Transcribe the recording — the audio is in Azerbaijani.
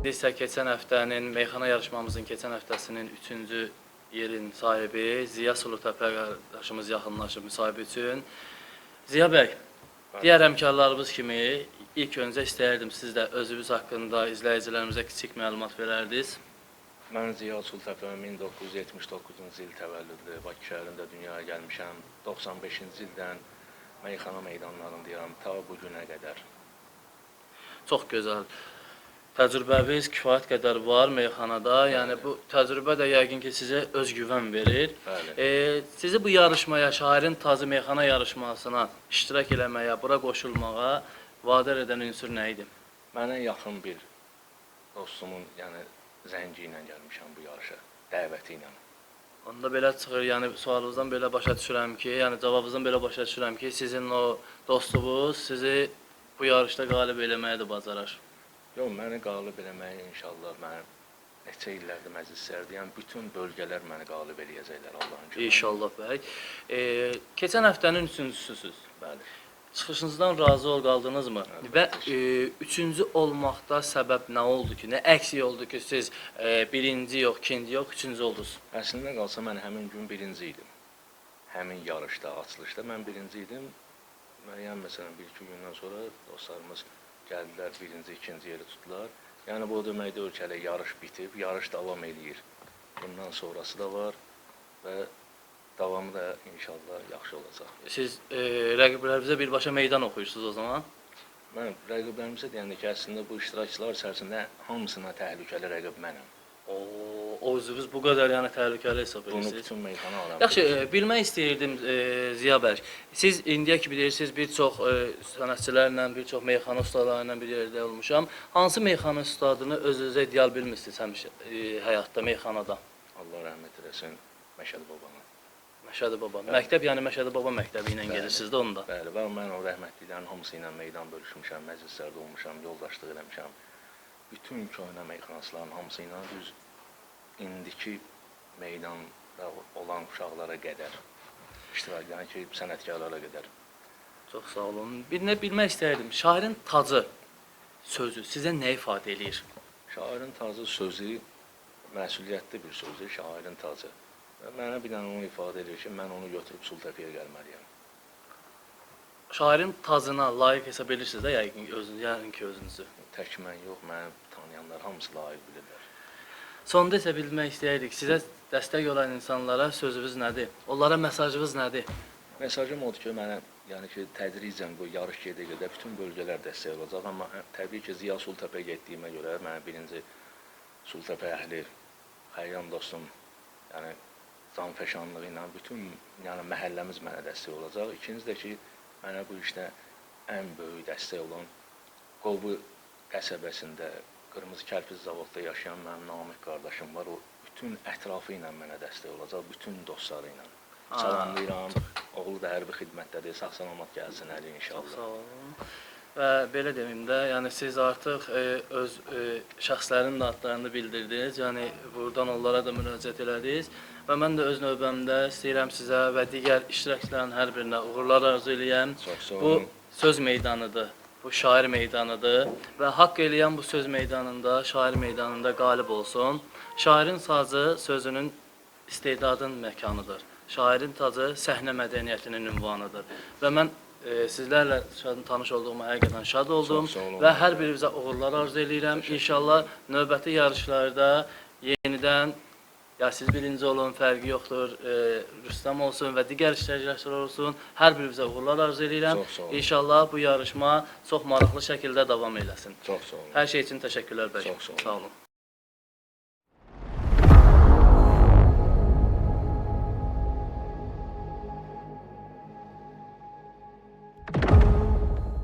İsə keçən həftənin, meyxana yarışmamızın keçən həftəsinin 3-cü yerin sahibi Ziya Sulutəpə qardaşımız yaxınlaşıb müsahibə üçün. Ziya bəy, digər həmkarlarımız kimi ilk öncə istəyərdim siz də özünüz haqqında izləyicilərimizə kiçik məlumat verərdiniz. Mən Ziya Sulutəpə 1979-cu il təvəllüdlü Bakı şəhərində dünyaya gəlmişəm. 95-ci ildən meyxana meydanlarındayam ta bu günə qədər. Çox gözəl. Təcrübəniz kifayət qədər var meyxanada. Yəni bu təcrübə də yəqin ki sizə özgüvən verir. Sizi bu yarışmaya, Şairin Tazı meyxana yarışmasına iştirak eləməyə, bura qoşulmağa vadar edən ünsur nə idi? Mənə yaxın bir dostumun, yəni zəngi ilə gəlmişəm bu yarışa, dəvəti ilə. Onda belə çıxır, yəni sualınızdan belə başa düşürəm ki, yəni cavabınızdan belə başa düşürəm ki, sizin o dostunuz sizi bu yarışda qalib eləməyə də bacarar. Yox, məni qalib eləməyi inşallah mənim neçə illərdir məclislərdir. Yəni bütün bölgələr məni qalib eləyəcəklər Allahın köməyi. İnşallah bəy. Keçən həftənin üçüncüsüsüz. Bəli. Çıxışınızdan razı qaldınızmı? Və üçüncü olmaqda səbəb nə oldu ki? Nə əksik oldu ki siz birinci yox, ikinci yox, üçüncü oldunuz? Əslində qalsa mən həmin gün birinci idim. Həmin yarışda, açılışda mən birinci idim. Müəyyən məsələn bir-iki gündən sonra dostlarımız gəldilər, birinci, ikinci yeri tutdular. Yəni bu deməkdə ölkədə yarış bitib, yarış davam eləyir. Bundan sonrası da var və davamı da inşallah yaxşı olacaq. Siz rəqiblərinizə birbaşa meydan oxuyursunuz o zaman? Mən rəqiblərimizə deyəndə ki, əslində bu iştirakçılar içərisində hamısına təhlükəli rəqib mənəm. O özünüz bu qədər yəni təhlükəli hesab edirsiniz. Bunu bütün meyxana alam. Yaxşı, bilmək istəyirdim Ziya bəy. Siz indiyə ki bilirsiniz bir çox sənətçilərlə, bir çox meyxana ustalarıyla bir yerdə olmuşam. Hansı meyxana ustadını özünüzə ideal bilmirsiniz həmişə həyatda, meyxanada? Allah rəhmət eləsin Məşədi babana. Məşədi baba. Məktəb yəni Məşədi baba məktəbi ilə gedirsiniz də onda. Bəli, mən o rəhmətliklərin hamısı ilə meydan bölüşmüşəm, məclislərdə olmuşam, yoldaşlıq eləmişəm. Bütün köhnə meyxanaçıların hamısı ilə düz indiki meydanda olan uşaqlara qədər, iştirak edən ki, sənətkarlara qədər. Çox sağ olun. Bilmək istəyirdim, Şairin Tacı sözü sizə nə ifadə eləyir? Şairin Tacı sözü məsuliyyətli bir sözdür, Şairin Tacı. Və mənə bir dənə onu ifadə edir ki, mən onu götürüb Sultəpəyə gəlməliyəm. Şairin Tacına layiq hesab edirsiniz də yəqin ki özünüzü. Tək mən yox, məni tanıyanlar hamısı layiq bilirlər. Sonda isə bilmək istəyirdik, sizə dəstək olan insanlara sözünüz nədir? Onlara mesajınız nədir? Mesajım odur ki, mənə yəni ki, tədricən bu yarış gedə-gedə bütün bölgələr dəstək olacaq. Amma təbii ki, Ziya Sultəpə getdiyimə görə mənə birinci Sultəpə əhli, xəyyam dostum, yəni canfəşanlığı ilə bütün yəni məhəlləmiz mənə dəstək olacaq. İkinci də ki, mənə bu işdə ən böyük dəstək olan Qobu qəsəbəsində Qırmızı Kərpiz zavodda yaşayan mənim Namiq qardaşım var. O bütün ətrafı ilə mənə dəstək olacaq, bütün dostları ilə. Salamlayıram. Oğlu da hərbi xidmətdədir. Sağ-salamat gəlsin əli inşallah. Çox sağ olun. Və belə deməyim də, yəni siz artıq öz şəxslərin də adlarını bildirdiniz. Yəni buradan onlara da müraciət elədiniz. Və mən də öz növbəmdə istəyirəm sizə və digər iştirakçıların hər birinə uğurlar arzu eləyəm. Bu söz meydanıdır. Bu şair meydanıdır və haqq eləyən bu söz meydanında, şair meydanında qalib olsun. Şairin sazı sözünün istedadın məkanıdır. Şairin tacı səhnə mədəniyyətinin ünvanıdır. Və mən sizlərlə tanış olduğuma həqiqətən şad oldum və hər birinizə uğurlar arzu eləyirəm. İnşallah növbəti yarışlarda yenidən ya siz birinci olun, fərqi yoxdur, Rüstəm olsun və digər iştirakçılar olsun. Hər birinizə uğurlar arzu edirəm. İnşallah bu yarışma çox maraqlı şəkildə davam eləsin. Çox sağ olun. Hər şey üçün təşəkkürlər bəy. Çox sağ olun. Sağ olun.